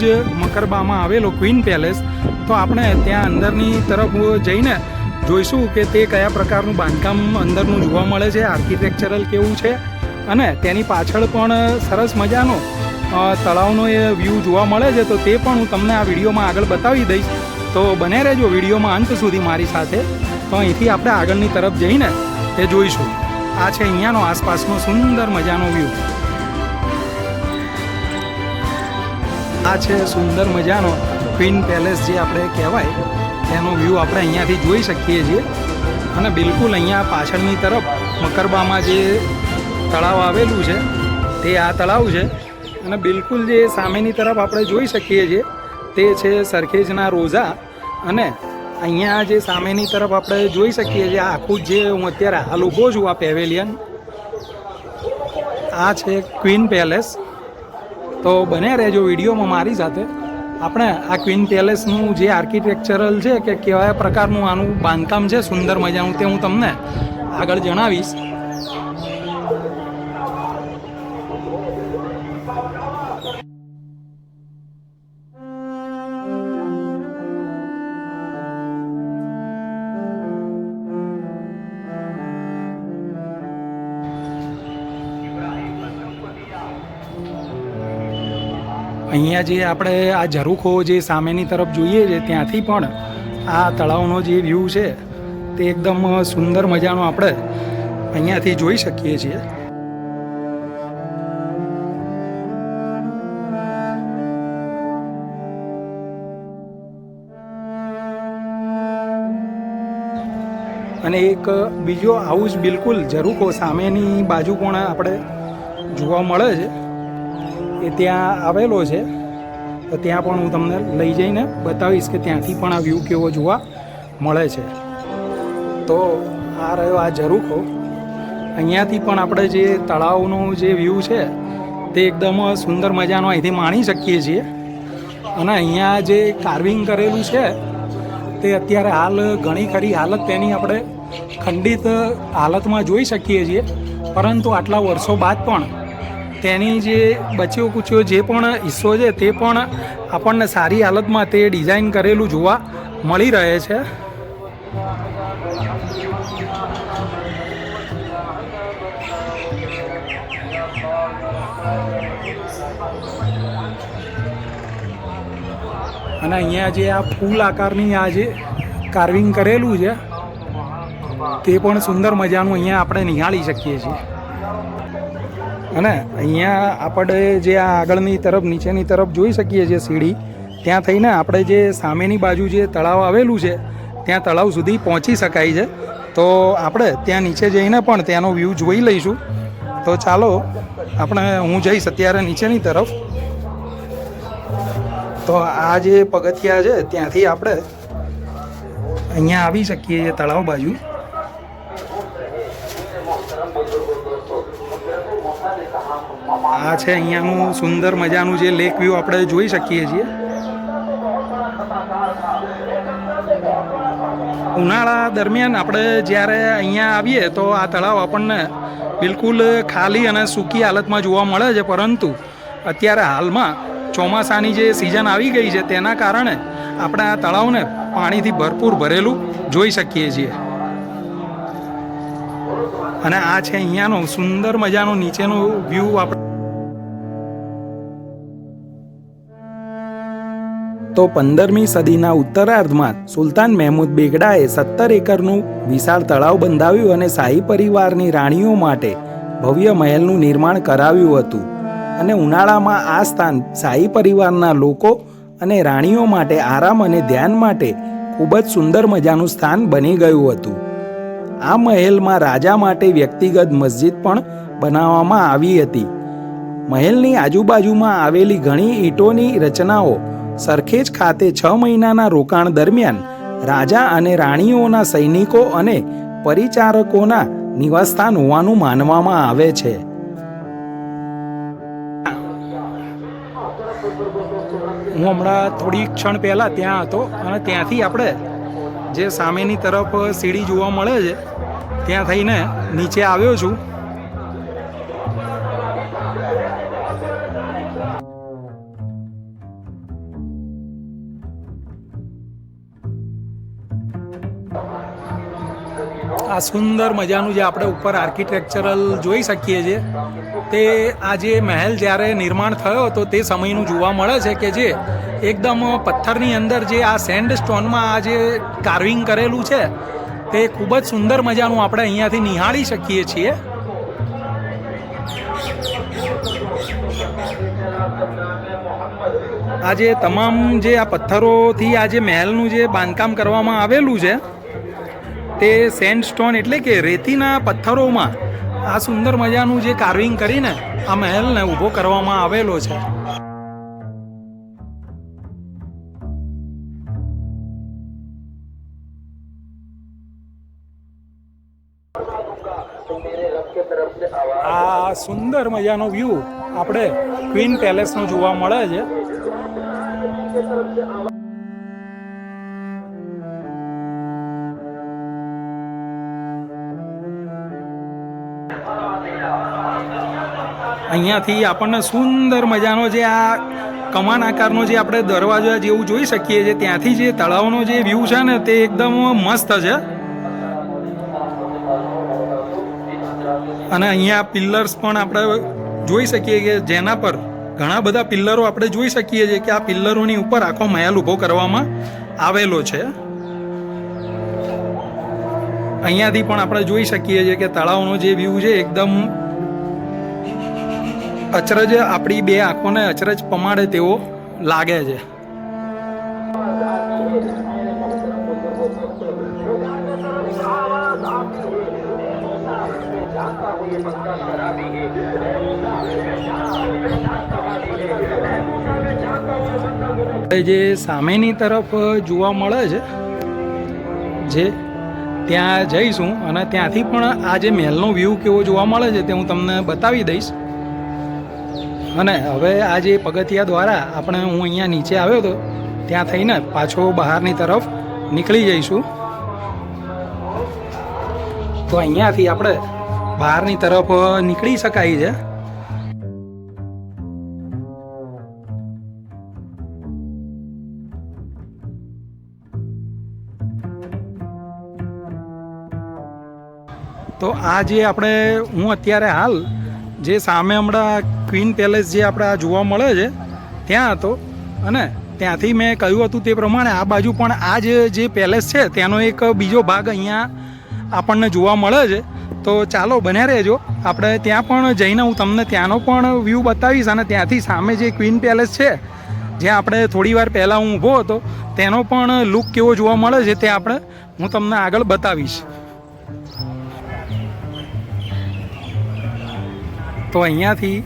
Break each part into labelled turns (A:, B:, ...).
A: જ મકરબામાં આવેલો queen palace, તો આપણે ત્યાં અંદરની તરફ જઈને જોઈશું કે તે કયા પ્રકારનું બાંધકામ અંદરનું જોવા મળે છે, આર્કિટેક્ચરલ કેવું છે, અને તેની પાછળ પણ સરસ મજાનો તળાવનો એ વ્યૂ જોવા મળે છે. તો તે પણ હું તમને આ વિડીયોમાં આગળ બતાવી દઈશ, તો બને રહેજો વિડીયોમાં અંત સુધી મારી સાથે. તો અહીંથી આપણે આગળની તરફ જઈને તે જોઈશું. આ છે અહીંયાનો આસપાસનો સુંદર મજાનો વ્યૂ. આ છે સુંદર મજાનો ક્વીન પેલેસ જે આપણે કહેવાય તેનો વ્યૂ આપણે અહીંયાથી જોઈ શકીએ છીએ. અને બિલકુલ અહીંયા પાછળની તરફ મકરબામાં જે તળાવ આવેલું છે તે આ તળાવ છે. અને બિલકુલ જે સામેની તરફ આપણે જોઈ શકીએ છીએ તે છે સરખેજના રોઝા. અને અહીંયા જે સામેની તરફ આપણે જોઈ શકીએ છીએ આખું જે હું અત્યારે હાલ ઊભો છું આ પેવેલિયન, આ છે ક્વીન પેલેસ. તો બને રહેજો વિડીયોમાં મારી સાથે. આપણે આ ક્વીન પેલેસનું જે આર્કિટેક્ચરલ છે કે કેવા પ્રકારનું આનું બાંધકામ છે સુંદર મજાનું, તે હું તમને આગળ જણાવીશ. અહીંયા જે આપણે આ ઝરૂખો જે સામેની તરફ જોઈએ છે ત્યાંથી પણ આ તળાવનો જે વ્યૂ છે તે એકદમ સુંદર મજાનો આપણે અહીંયાથી જોઈ શકીએ છીએ. અને એક બીજો હાઉસ બિલકુલ ઝરૂખો સામેની બાજુ પણ આપણે જોવા મળે છે, એ ત્યાં આવેલો છે. તો ત્યાં પણ હું તમને લઈ જઈને બતાવીશ કે ત્યાંથી પણ આ વ્યૂ કેવો જોવા મળે છે. તો આ રહ્યો આ ઝરૂખો. અહીંયાથી પણ આપણે જે તળાવનો જે વ્યૂ છે તે એકદમ સુંદર મજાનો અહીંથી માણી શકીએ છીએ. અને અહીંયા જે કાર્વિંગ કરેલું છે તે અત્યારે હાલ ઘણી ખરી હાલત તેની આપણે ખંડિત હાલતમાં જોઈ શકીએ છીએ, પરંતુ આટલા વર્ષો બાદ પણ તેની જે બચ્યો કૂચ્યો જે પણ હિસ્સો છે તે પણ આપણને સારી હાલતમાં તે ડિઝાઇન કરેલું જોવા મળી રહે છે. અને અહીંયા જે આ ફૂલ આકારની આ જે કાર્વિંગ કરેલું છે તે પણ સુંદર મજાનું અહીંયા આપણે નિહાળી શકીએ છીએ. અને અહીંયા આપણે જે આ આગળની તરફ નીચેની તરફ જોઈ શકીએ છીએ સીડી, ત્યાં થઈને આપણે જે સામેની બાજુ જે તળાવ આવેલું છે ત્યાં તળાવ સુધી પહોંચી શકાય છે. તો આપણે ત્યાં નીચે જઈને પણ ત્યાંનો વ્યૂ જોઈ લઈશું. તો ચાલો હું જઈશ અત્યારે નીચેની તરફ. તો આ જે પગથિયા છે ત્યાંથી આપણે અહીંયા આવી શકીએ છીએ તળાવ બાજુ. આ છે અહીંયાનું સુંદર મજાનું જે લેક વ્યૂ આપણે જોઈ શકીએ છીએ. ઉનાળા દરમિયાન આપણે જ્યારે અહીંયા આવીએ તો આ તળાવ આપણને બિલકુલ ખાલી અને સૂકી હાલતમાં જોવા મળે છે, પરંતુ અત્યારે હાલમાં ચોમાસાની જે સિઝન આવી ગઈ છે તેના કારણે આપણે આ તળાવને પાણીથી ભરપૂર ભરેલું જોઈ શકીએ છીએ. અને આ છે અહીંયાનો સુંદર મજાનો નીચેનો વ્યૂ. આપણે તો 15મી સદીના ઉત્તરાર્ધમાં સુલતાન મહેમૂદ બેગડાએ 17 એકરનું વિશાળ તળાવ બંધાવ્યું અને શાહી પરિવારની રાણીઓ માટે ભવ્ય મહેલનું નિર્માણ કરાવ્યું હતું. અને ઉનાળામાં આ સ્થાન શાહી પરિવારના લોકો અને રાણીઓ માટે આરામ અને ધ્યાન માટે ખૂબ જ સુંદર મજાનું સ્થાન બની ગયું હતું. આ મહેલમાં રાજા માટે વ્યક્તિગત મસ્જિદ પણ બનાવવામાં આવી હતી. મહેલની આજુબાજુમાં આવેલી ઘણી ઈંટોની રચનાઓ સરખેજ ખાતે 6 મહિનાના રોકાણ દરમિયાન રાજા અને રાણીઓના સૈનિકો અને પરિચારકોના નિવાસસ્થાન હોવાનું માનવામાં આવે છે. હું હમણાં થોડી ક્ષણ પહેલાં ત્યાં હતો અને ત્યાંથી આપણે જે સામેની તરફ સીડી જોવા મળે છે ત્યાં થઈને નીચે આવ્યો છું. આ સુંદર મજાનું જે આપણે ઉપર આર્કિટેક્ચરલ જોઈ શકીએ છીએ તે આ જે મહેલ જ્યારે નિર્માણ થયો હતો તે સમયનું જોવા મળે છે કે જે એકદમ પથ્થરની અંદર જે આ સેન્ડ સ્ટોનમાં આ જે કાર્વિંગ કરેલું છે તે ખૂબ જ સુંદર મજાનું આપણે અહીંયાથી નિહાળી શકીએ છીએ. આ જે તમામ જે આ પથ્થરોથી આ જે મહેલનું જે બાંધકામ કરવામાં આવેલું છે તે સેન્ડ સ્ટોન એટલે કે રેતીના પથ્થરોમાં આ સુંદર મજાનું જે કાર્વિંગ કરીને આ મહેલને ઊભો કરવામાં આવેલો છે. આ સુંદર મજાનો વ્યૂ આપણે ક્વીન પેલેસનો જોવા મળે છે. અહીંયાથી આપણને સુંદર મજાનો જે આ કમાન આકારનો જે આપણે દરવાજા જેવું જોઈ શકીએ છીએ ત્યાંથી જે તળાવનો જે વ્યૂ છે ને તે એકદમ મસ્ત છે. અને અહીંયા પિલ્લર્સ પણ આપણે જોઈ શકીએ કે જેના પર ઘણા બધા પિલ્લરો આપણે જોઈ શકીએ છીએ કે આ પિલ્લરોની ઉપર આખો મહેલ ઊભો કરવામાં આવેલો છે. અહીંયાથી પણ આપણે જોઈ શકીએ છીએ કે તળાવનો જે વ્યૂ છે એકદમ અચરજ, આપણી બે આંખોને અચરજ પમાડે તેવો લાગે છે. જે સામેની તરફ જોવા મળે છે જે ત્યાં જઈશું અને ત્યાંથી પણ આ જે મહેલનો વ્યૂ કેવો જોવા મળે છે તે હું તમને બતાવી દઈશ. અને હવે આ જે પગથિયા દ્વારા આપણે હું અહીંયા નીચે આવ્યો હતો ત્યાં થઈને પાછો બહારની તરફ નીકળી જઈશું. તો અહીંયાથી આપણે બહારની તરફ નીકળી શકાય છે. તો આ જે આપણે હું અત્યારે હાલ જે સામે હમણાં ક્વીન પેલેસ જે આપણે આ જોવા મળે છે ત્યાં હતો અને ત્યાંથી મેં કહ્યું હતું તે પ્રમાણે આ બાજુ પણ આ જે પેલેસ છે તેનો એક બીજો ભાગ અહીંયા આપણને જોવા મળે છે. તો ચાલો બન્યા રહેજો, આપણે ત્યાં પણ જઈને હું તમને ત્યાંનો પણ વ્યૂ બતાવીશ અને ત્યાંથી સામે જે ક્વીન પેલેસ છે જ્યાં આપણે થોડી વાર પહેલાં હું ઊભો હતો તેનો પણ લુક કેવો જોવા મળે છે તે હું તમને આગળ બતાવીશ. તો અહીંયાથી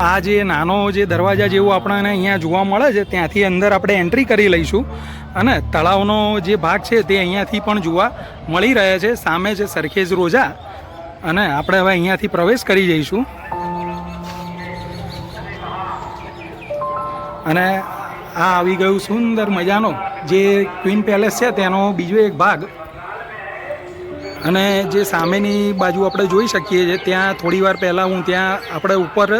A: આ જે નાનો જે દરવાજા જેવું આપણને અહીંયા જોવા મળે છે ત્યાંથી અંદર આપણે એન્ટ્રી કરી લઈશું અને તળાવનો જે ભાગ છે તે અહીંયાથી પણ જોવા મળી રહે છે. સામે છે સરખેજ રોજા અને આપણે હવે અહીંયાથી પ્રવેશ કરી જઈશું. અને આ આવી ગયું સુંદર મજાનો જે ક્વીન પેલેસ છે તેનો બીજો એક ભાગ. અને જે સામેની બાજુ આપણે જોઈ શકીએ છીએ ત્યાં થોડી વાર પહેલાં હું ત્યાં આપણે ઉપર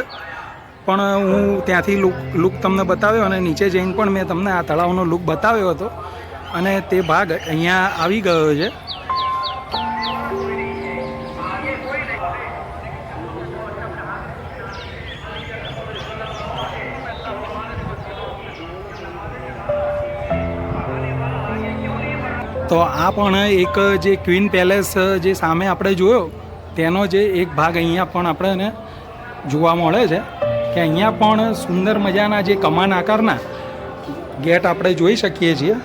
A: પણ હું ત્યાંથી લુક તમને બતાવ્યો અને નીચે જઈને પણ મેં તમને આ તળાવનો લુક બતાવ્યો હતો અને તે ભાગ અહીંયા આવી ગયો છે. તો આ પણ એક જે ક્વીન પેલેસ જે સામે આપણે જોયો તેનો જે એક ભાગ અહીંયા પણ આપણને જોવા મળે છે કે અહીંયા પણ સુંદર મજાના જે કમાન આકારના ગેટ આપણે જોઈ શકીએ છીએ.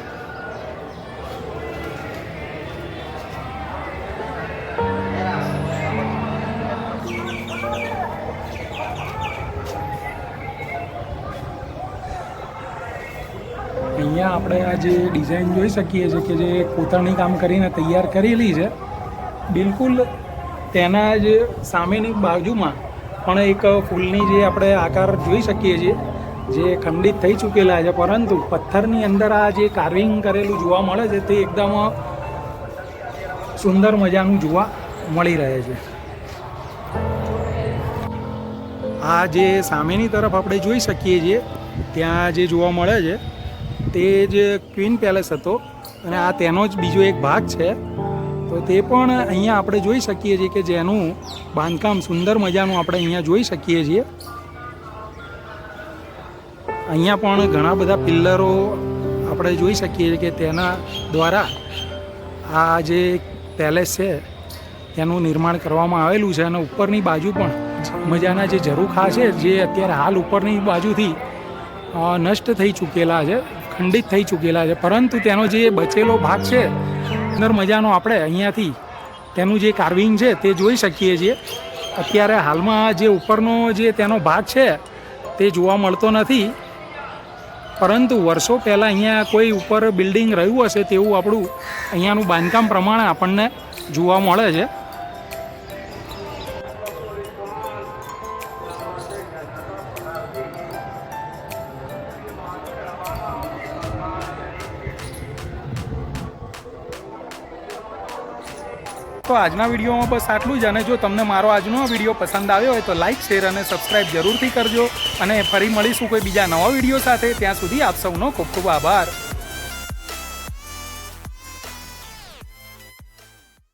A: અહીંયા આપણે આ જે ડિઝાઇન જોઈ શકીએ છીએ કે જે કોતરણી કામ કરીને તૈયાર કરેલી છે બિલકુલ તેના જ સામેની બાજુમાં પણ એક ફૂલની જે આપણે આકાર જોઈ શકીએ છીએ જે ખંડિત થઈ ચૂકેલા છે પરંતુ પથ્થરની અંદર આ જે કાર્વિંગ કરેલું જોવા મળે છે તે એકદમ સુંદર મજાનું જોવા મળી રહે છે. આ જે સામેની તરફ આપણે જોઈ શકીએ છીએ ત્યાં જે જોવા મળે છે તે જ ક્વીન પેલેસ હતો અને આ તેનો જ બીજો એક ભાગ છે. તો તે પણ અહીંયા આપણે જોઈ શકીએ છીએ કે જેનું બાંધકામ સુંદર મજાનું આપણે અહીંયા જોઈ શકીએ છીએ. અહીંયા પણ ઘણા બધા પિલ્લરો આપણે જોઈ શકીએ છીએ કે તેના દ્વારા આ જે પેલેસ છે તેનું નિર્માણ કરવામાં આવેલું છે. અને ઉપરની બાજુ પણ મજાના જે ઝરૂખા છે જે અત્યારે હાલ ઉપરની બાજુથી નષ્ટ થઈ ચૂકેલા છે, ખંડિત થઈ ચૂકેલા છે, પરંતુ તેનો જે બચેલો ભાગ છે અંદર મજાનો આપણે અહીંયાથી તેનું જે કાર્વિંગ છે તે જોઈ શકીએ છીએ. અત્યારે હાલમાં જે ઉપરનો જે તેનો ભાગ છે તે જોવા મળતો નથી, પરંતુ વર્ષો પહેલાં અહીંયા કોઈ ઉપર બિલ્ડિંગ રહ્યું હશે તેવું આપણું અહીંયાનું બાંધકામ પ્રમાણે આપણને જોવા મળે છે. તો આજના વિડીયોમાં બસ આટલું જ. અને જો તમને મારો આજનો વિડીયો પસંદ આવ્યો હોય તો લાઇક, શેર અને સબસ્ક્રાઈબ જરૂરથી કરજો. અને ફરી મળીશું કોઈ બીજા નવા વિડીયો સાથે. ત્યાં સુધી આપ સૌનો ખૂબ ખૂબ આભાર.